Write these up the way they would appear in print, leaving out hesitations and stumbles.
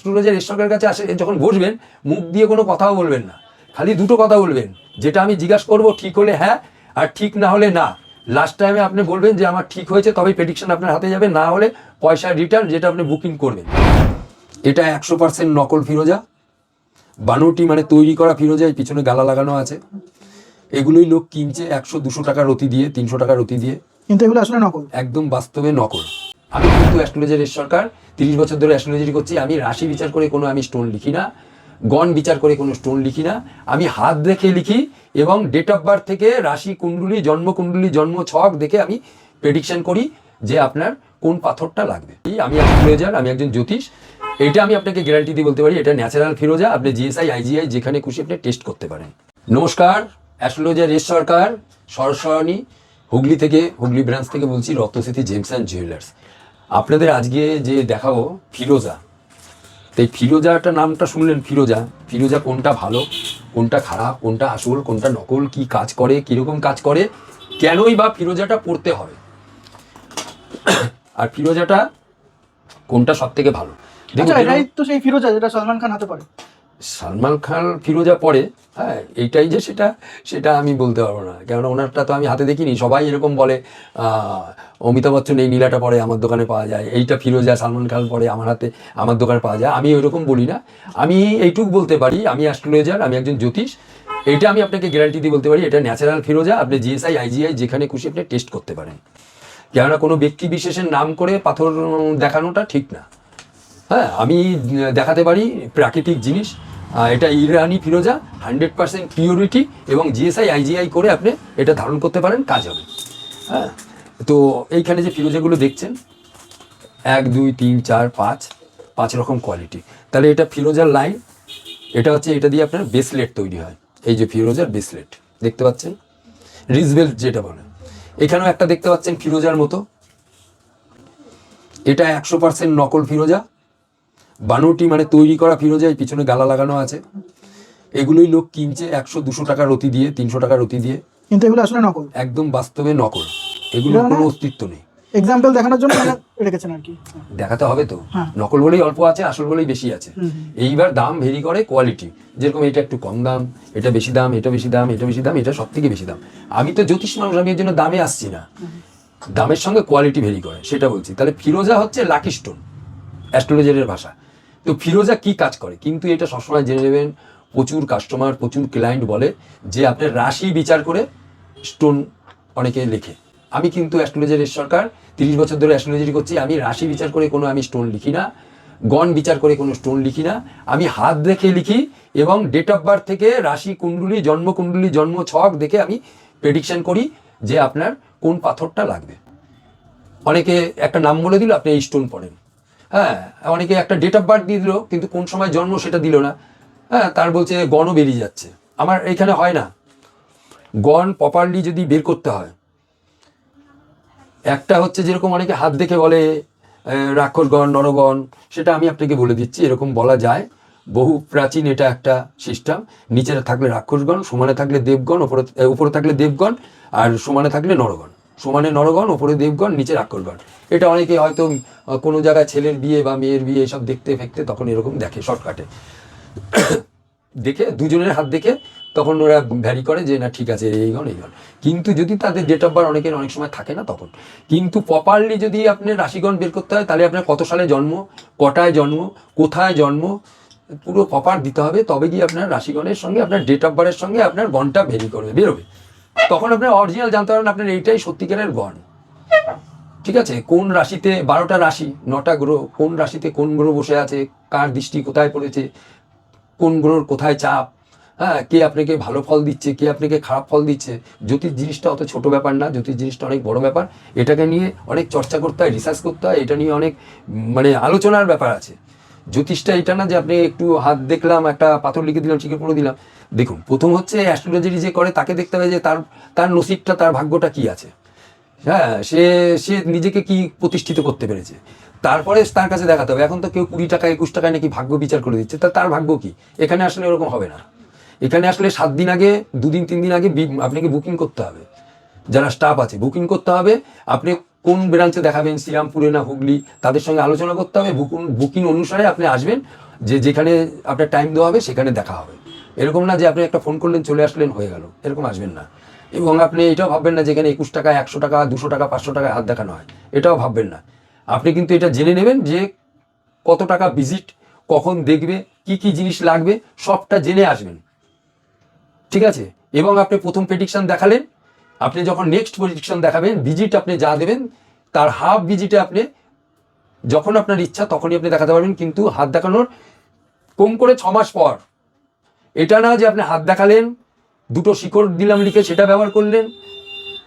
Astrologer ঈশ্বরের কাছে আসে যখন বসবেন, মুখ দিয়ে কোনো কথাও বলবেন না, খালি দুটো কথা বলবেন, যেটা আমি জিজ্ঞাসা করবো ঠিক হলে হ্যাঁ, আর ঠিক না হলে না। লাস্ট টাইমে আপনি বলবেন যে আমার ঠিক হয়েছে, তবেই প্রেডিকশন আপনার হাতে যাবে, না হলে পয়সা রিটার্ন, যেটা আপনি বুকিং করবেন। এটা 100% নকল ফিরোজা, বানোটি মানে তৈরি করা ফিরোজা, এই পিছনে গালা লাগানো আছে। এগুলোই লোক কিনছে 100-200 টাকা রতি দিয়ে, 300 টাকা রতি দিয়ে, কিন্তু এগুলো আসলে নকল। একদম বাস্তবে নকল। আমি কিন্তু অ্যাস্ট্রোলজার সরকার 30 বছর ধরে অ্যাস্ট্রোলজি করছি। আমি রাশি বিচার করে কোনো আমি স্টোন লিখি না, গণ বিচার করে কোনো স্টোন লিখি না, আমি হাত দেখে লিখি এবং ডেট অফ বার্থ থেকে রাশি কুণ্ডলী, জন্ম কুণ্ডলী, জন্ম ছক দেখে আমি প্রেডিকশন করি যে আপনার কোন পাথরটা লাগবে। আমি অ্যাস্ট্রোলজার, আমি একজন জ্যোতিষ। এটা আমি আপনাকে গ্যারান্টি দিয়ে বলতে পারি, এটা ন্যাচারাল ফিরোজা। আপনি জিএসআই, আইজিআই যেখানে খুশি আপনি টেস্ট করতে পারেন। নমস্কার, অ্যাস্ট্রোলজার সরকার, সরসরণী, হুগলি থেকে, হুগলি ব্রাঞ্চ থেকে বলছি, রত্নস্মৃতি জেমস অ্যান্ড জুয়েলার্স। আপনাদের আজকে যে দেখাবো ফিরোজা, তাই ফিরোজাটা নামটা শুনলেন, ফিরোজা, ফিরোজা কোনটা ভালো, কোনটা খারাপ, কোনটা আসল, কোনটা নকল, কি কাজ করে, কীরকম কাজ করে, কেনই বা ফিরোজাটা পড়তে হবে, আর ফিরোজাটা কোনটা সব থেকে ভালো। আচ্ছা, এটাই তো সেই ফিরোজা যেটা সলমান খান হাতে পড়ে। সালমান খান ফিরোজা পড়ে, হ্যাঁ, এইটাই যে সেটা আমি বলতে পারবো না, কেননা ওনারটা তো আমি হাতে দেখিনি। সবাই এরকম বলে অমিতাভ বচ্চন এই নীলাটা পরে আমার দোকানে পাওয়া যায়, এইটা ফিরোজা সালমান খান পরে আমার হাতে, আমার দোকানে পাওয়া যায়। আমি ওইরকম বলি না, আমি এইটুকু বলতে পারি, আমি অ্যাস্ট্রোলজার, আমি একজন জ্যোতিষ। এটা আমি আপনাকে গ্যারান্টি দিয়ে বলতে পারি, এটা ন্যাচারাল ফিরোজা। আপনি জিএসআই, আইজিআই যেখানে খুশি আপনি টেস্ট করতে পারেন, কেননা কোনো ব্যক্তি বিশেষের নাম করে পাথর দেখানোটা ঠিক না। হ্যাঁ, আমি দেখাতে পারি প্রাকৃতিক জিনিস। এটা ইরানি ফিরোজা, 100% পিওরিটি, এবং জিএসআই, আইজিআই করে আপনি এটা ধারণ করতে পারেন, কাজ হবে। হ্যাঁ, তো এইখানে যে ফিরোজাগুলো দেখছেন, 1, 2, 3, 4, 5 রকম কোয়ালিটি। তাহলে এটা ফিরোজার লাইন, এটা হচ্ছে, এটা দিয়ে আপনার ব্রেসলেট তৈরি হয়। এই যে ফিরোজার ব্রেসলেট দেখতে পাচ্ছেন, রিজবেল্ট যেটা বলে। এখানেও একটা দেখতে পাচ্ছেন ফিরোজার মতো, এটা 100% নকল ফিরোজা, বানোটি মানে তৈরি করা ফিরোজা, এই পিছনে গালা লাগানো আছে। এগুলোই লোক কিনছে 100-200 টাকা রতি দিয়ে, 300 টাকা রতি দিয়ে, কিন্তু এগুলো আসলে নকল, একদম বাস্তবে নকল। এগুলোর কোনো অস্তিত্ব নেই। এক্সাম্পল দেখানোর জন্য রেখেছেন আর কি। দেখাতে হবে তো, হ্যাঁ। নকল বলেই অল্প আছে, আসল বলেই বেশি আছে। এইবার দাম ভেরি করে কোয়ালিটি, যেরকম এটা একটু কম দাম, এটা বেশি দাম, এটা বেশি দাম, এটা বেশি দাম, এটা সব থেকে বেশি দাম। আমি তো জ্যোতিষ মানুষ, আমি এর জন্য দামে আসছি না, দামের সঙ্গে কোয়ালিটি ভেরি করে, সেটা বলছি। তাহলে ফিরোজা হচ্ছে লাকি স্টোন অ্যাস্ট্রোলজারের ভাষা। তো ফিরোজা কি কাজ করে, কিন্তু এটা সবসময় জেনে নেবেন। প্রচুর কাস্টমার, প্রচুর ক্লায়েন্ট বলে যে আপনার রাশি বিচার করে স্টোন অনেকে লেখে। আমি কিন্তু অ্যাস্ট্রোলজার সরকার 30 বছর ধরে অ্যাস্ট্রোলজি করছি। আমি রাশি বিচার করে কোনো আমি স্টোন লিখি না, গণ বিচার করে কোনো স্টোন লিখি না, আমি হাত দেখে লিখি এবং ডেট অফ বার্থ থেকে রাশি কুণ্ডলী, জন্ম কুণ্ডলী, জন্ম ছক দেখে আমি প্রেডিকশন করি যে আপনার কোন পাথরটা লাগবে। অনেকে একটা নাম বলে দিল, আপনি এই স্টোন পড়েন। হ্যাঁ, অনেকে একটা ডেট অফ বার্থ দিয়ে দিল, কিন্তু কোন সময় জন্ম সেটা দিল না। হ্যাঁ, তার বলছে গণও বেরিয়ে যাচ্ছে। আমার এখানে হয় না, গণ প্রপারলি যদি বের করতে হয়, একটা হচ্ছে যেরকম অনেকে হাত দেখে বলে রাক্ষসগণ, নরগণ, সেটা আমি আপনাকে বলে দিচ্ছি, এরকম বলা যায়। বহু প্রাচীন এটা একটা সিস্টেম। নিচে থাকলে রাক্ষসগণ, সমানে থাকলে দেবগণ, উপরে থাকলে দেবগণ, আর সমানে থাকলে নরগণ। সমানে নরগণ, ওপরে দেবগণ, নিচে রাক্ষসগণ। এটা অনেকে হয়তো কোনো জায়গায় ছেলের বিয়ে বা মেয়ের বিয়ে এসব দেখতে ফেকতে তখন এরকম দেখে, শর্টকাটে দেখে, দুজনের হাত দেখে তখন ওরা ভ্যারি করে যে না ঠিক আছে এই গণ, এই গণ। কিন্তু যদি তাদের ডেট অফ বার্থ অনেকের অনেক সময় থাকে না তখন, কিন্তু প্রপারলি যদি আপনার রাশিগণ বের করতে হয়, তাহলে আপনার কত সালে জন্ম, কটায় জন্ম, কোথায় জন্ম, পুরো প্রপার দিতে হবে। তবে গিয়ে আপনার রাশিগণের সঙ্গে আপনার ডেট অফ বার্থের সঙ্গে আপনার গণটা ভেরি করবে, বেরোবে। তখন আপনার অরিজিনাল জানতে পারবেন আপনার এইটাই সত্যিকারের গণ। ঠিক আছে, কোন রাশিতে 12টা রাশি, 9টা গ্রহ, কোন রাশিতে কোন গ্রহ বসে আছে, কার দৃষ্টি কোথায় পড়েছে, কোন গ্রহর কোথায় চাপ, হ্যাঁ, কে আপনাকে ভালো ফল দিচ্ছে, কে আপনাকে খারাপ ফল দিচ্ছে। জ্যোতিষ জিনিসটা অত ছোট ব্যাপার না, জ্যোতিষ জিনিসটা অনেক বড় ব্যাপার। এটাকে নিয়ে অনেক চর্চা করতে হয়, রিসার্চ করতে হয়, এটা নিয়ে অনেক মানে আলোচনার ব্যাপার আছে। জ্যোতিষটা এটা না যে আপনি একটু হাত দেখলাম, একটা পাথর লিখে দিলাম, শিখে পড়ে দিলাম। দেখুন, প্রথম হচ্ছে অ্যাস্ট্রোলজি যে করে তাকে দেখতে হবে যে তার নসিবটা, তার ভাগ্যটা কি আছে। হ্যাঁ, সে নিজেকে কি প্রতিষ্ঠিত করতে পেরেছে, তারপরে তার কাছে দেখাতে হবে। এখন তো কেউ 20 টাকা 21 টাকায় নাকি ভাগ্য বিচার করে দিচ্ছে, তার ভাগ্য কি? এখানে আসলে এরকম হবে না। এখানে আসলে 7 দিন আগে, 2 দিন 3 দিন আগে আপনাকে বুকিং করতে হবে। যারা স্টাফ আছে বুকিং করতে হবে। আপনি কোন ব্রাঞ্চে দেখাবেন, শ্রীরামপুরে না হুগলি, তাদের সঙ্গে আলোচনা করতে হবে। বুকিং অনুসারে আপনি আসবেন যে যেখানে আপনার টাইম দেওয়া হবে সেখানে দেখা হবে। এরকম না যে আপনি একটা ফোন করলেন চলে আসলেন হয়ে গেল, এরকম আসবেন না। এবং আপনি এটাও ভাববেন না যেখানে 21 টাকা 100 টাকা 200 টাকা 500 টাকায় হাত দেখানো হয়, এটাও ভাববেন না। আপনি কিন্তু এটা জেনে নেবেন যে কত টাকা ভিজিট, কখন দেখবে, কি কি জিনিস লাগবে, সবটা জেনে আসবেন, ঠিক আছে? এবং আপনি প্রথম প্রেডিকশন দেখালেন, আপনি যখন নেক্সট প্রেডিকশন দেখাবেন, ভিজিট আপনি যা দেবেন তার হাফ ভিজিটে আপনি যখন আপনার ইচ্ছা তখনই আপনি দেখাতে পারবেন, কিন্তু হাত দেখানোর কম করে 6 মাস পর। এটা না যে আপনি হাত দেখালেন, দুটো শিকড় দিলাম লিখে সেটা ব্যবহার করলেন,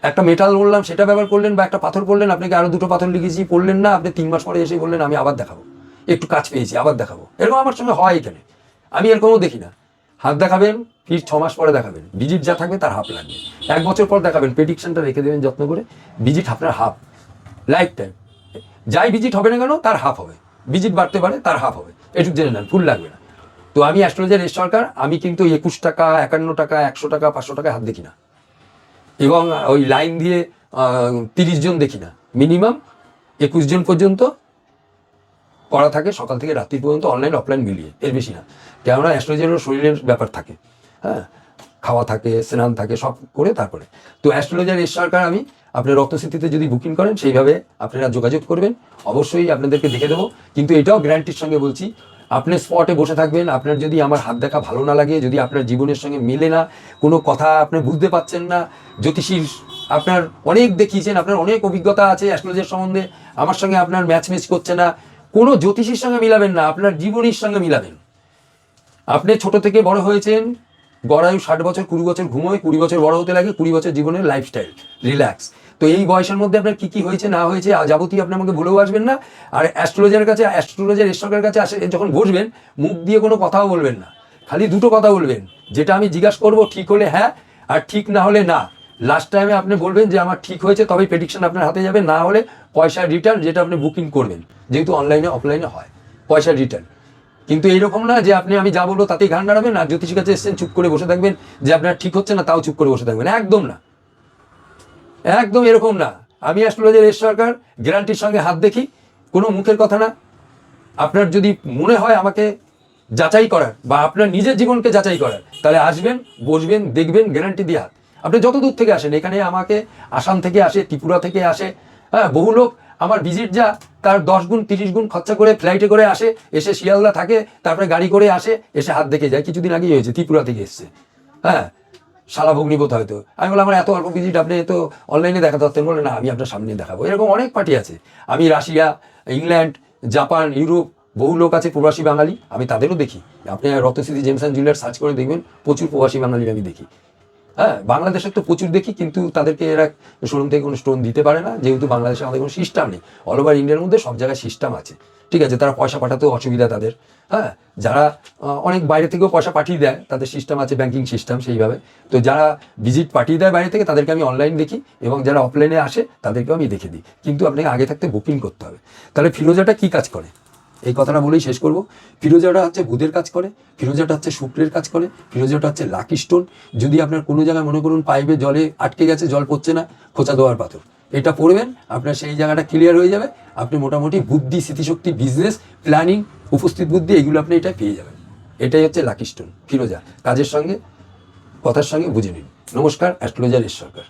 একটা মেটাল বললাম সেটা ব্যবহার করলেন, বা একটা পাথর বললেন, আপনাকে আরো দুটো পাথর লিখেছি পড়লেন না, আপনি 3 মাস পরে এসে বললেন আমি আবার দেখাবো, একটু কাজ পেয়েছি আবার দেখাবো। এরকম আমার সঙ্গে হয় এখানে, আমি এরকমও দেখি না। হাত দেখাবেন, ফির 6 মাস পরে দেখাবেন, ভিজিট যা থাকবে তার হাফ লাগবে। 1 বছর পর দেখাবেন, প্রেডিকশনটা রেখে দেবেন যত্ন করে, ভিজিট আপনার হাফ, লাইফ টাইম যাই ভিজিট হবে না কেন তার হাফ হবে, ভিজিট বাড়তে পারে তার হাফ হবে, এটুকু জেনে নেন, ফুল লাগবে না। তো আমি অ্যাস্ট্রোলজার এস সরকার, আমি কিন্তু 21 টাকা 51 টাকা 100 টাকা 500 টাকা হাত দেখি না, এবং ওই লাইন দিয়ে 30 জন দেখি না, মিনিমাম 21 জন পর্যন্ত করা থাকে, সকাল থেকে রাত্রি পর্যন্ত, অনলাইন অফলাইন মিলিয়ে, এর বেশি না। কেননা অ্যাস্ট্রোলজারের শরীরের ব্যাপার থাকে, হ্যাঁ, খাওয়া থাকে, স্নান থাকে, সব করে তারপরে। তো অ্যাস্ট্রোলজার এস সরকার আমি, আপনার রক্তস্থিতিতে যদি বুকিং করেন সেইভাবে আপনারা যোগাযোগ করবেন, অবশ্যই আপনাদেরকে দেখে দেবো। কিন্তু এটাও গ্যারান্টির সঙ্গে বলছি, আপনি স্পটে বসে থাকবেন, আপনার যদি আমার হাত দেখা ভালো না লাগে, যদি আপনার জীবনের সঙ্গে মেলে না, কোনো কথা আপনি বুঝতে পারছেন না, জ্যোতিষীর আপনার অনেক দেখিয়েছেন, আপনার অনেক অভিজ্ঞতা আছে অ্যাস্ট্রোলজার সম্বন্ধে, আমার সঙ্গে আপনার ম্যাচ করছে না, কোনো জ্যোতিষীর সঙ্গে মিলাবেন না, আপনার জীবনীর সঙ্গে মিলাবেন। আপনি ছোট থেকে বড় হয়েছেন, গড়ায়ু 60 বছর, 20 বছর ঘুমোয়, 20 বছর বড় হতে লাগে, 20 বছর জীবনের লাইফস্টাইল রিল্যাক্স। তো এই বয়সের মধ্যে আপনার কি কি হয়েছে না হয়েছে যাবতীয় আপনি আমাকে বলেও আসবেন না। আর অ্যাস্ট্রোলজারের কাছে, অ্যাস্ট্রোলজার ঈশ্বরের কাছে আসে যখন বসবেন, মুখ দিয়ে কোনো কথাও বলবেন না, খালি দুটো কথা বলবেন, যেটা আমি জিজ্ঞাসা করবো ঠিক হলে হ্যাঁ, আর ঠিক না হলে না। লাস্ট টাইমে আপনি বলবেন যে আমার ঠিক হয়েছে, তবেই প্রেডিকশন আপনার হাতে যাবে, না হলে পয়সার রিটার্ন, যেটা আপনি বুকিং করবেন, যেহেতু অনলাইনে অফলাইনে হয়, পয়সার রিটার্ন। কিন্তু এইরকম না যে আপনি আমি যা বলবো তাতেই ঘাড় নাড়াবেন, আর জ্যোতিষীর কাছে এসেছেন চুপ করে বসে থাকবেন, যে আপনার ঠিক হচ্ছে না তাও চুপ করে বসে থাকবেন, একদম না, একদম এরকম না। আমি অ্যাস্ট্রোলজার এস সরকার, গ্যারান্টির সঙ্গে হাত দেখি, কোনো মুখের কথা না। আপনার যদি মনে হয় আমাকে যাচাই করার, বা আপনার নিজের জীবনকে যাচাই করার, তাহলে আসবেন, বসবেন, দেখবেন, গ্যারান্টি দিয়ে হাত। আপনি যত দূর থেকে আসেন, এখানে আমাকে আসাম থেকে আসে, ত্রিপুরা থেকে আসে, হ্যাঁ, বহু লোক আমার ভিজিট যা তার 10 গুণ 30 গুণ খরচা করে ফ্লাইটে করে আসে, এসে শিয়ালদা থাকে, তারপরে গাড়ি করে আসে, এসে হাত দেখে যায়। কিছুদিন আগেই হয়েছে, ত্রিপুরা থেকে এসছে, হ্যাঁ, শালা ভগ্নিপথ হয়তো। আমি বললাম আমার এত অল্প ভিজিট, আপনি তো অনলাইনে দেখাতে পারতেন। বলে না, আমি আপনার সামনে দেখাবো। এরকম অনেক পার্টি আছে। আমি রাশিয়া, ইংল্যান্ড, জাপান, ইউরোপ, বহু লোক আছে প্রবাসী বাঙালি, আমি তাদেরও দেখি। আপনি Ratnashree James and jewellers search করে দেখবেন, প্রচুর প্রবাসী বাঙালি আমি দেখি। হ্যাঁ, বাংলাদেশের তো প্রচুর দেখি, কিন্তু তাদেরকে এরা শোরুম থেকে কোনো স্টোন দিতে পারে না, যেহেতু বাংলাদেশে আমাদের কোনো সিস্টেম নেই। অল ওভার ইন্ডিয়ার মধ্যে সব জায়গায় সিস্টেম আছে, ঠিক আছে, তারা পয়সা পাঠাতেও অসুবিধা তাদের। হ্যাঁ, যারা অনেক বাইরে থেকেও পয়সা পাঠিয়ে দেয়, তাদের সিস্টেম আছে, ব্যাংকিং সিস্টেম সেইভাবে। তো যারা ভিজিট পাঠিয়ে দেয় বাইরে থেকে, তাদেরকে আমি অনলাইন দেখি, এবং যারা অফলাইনে আসে তাদেরকেও আমি দেখে দিই। কিন্তু আপনাকে আগে থাকতে বুকিং করতে হবে। তাহলে ফিরোজাটা কি কাজ করে, এই কথাটা বলেই শেষ করব। ফিরোজাটা হচ্ছে বুধের কাজ করে, ফিরোজাটা হচ্ছে শুক্রের কাজ করে, ফিরোজাটা হচ্ছে লাকি স্টোন। যদি আপনার কোনো জায়গায় মনে করুন পাইপে জলে আটকে গেছে, জল পড়ছে না, খোঁচা দেওয়ার পাথর, এটা পড়বেন, আপনার সেই জায়গাটা ক্লিয়ার হয়ে যাবে। আপনি মোটামুটি বুদ্ধি, স্মৃতিশক্তি, বিজনেস প্ল্যানিং, উপস্থিত বুদ্ধি, এগুলো আপনি এটা পেয়ে যাবেন। এটাই হচ্ছে লাকি স্টোন ফিরোজা। কাজের সঙ্গে, কথার সঙ্গে বুঝে নিন। নমস্কার, অ্যাস্ট্রোলজার এস সরকার।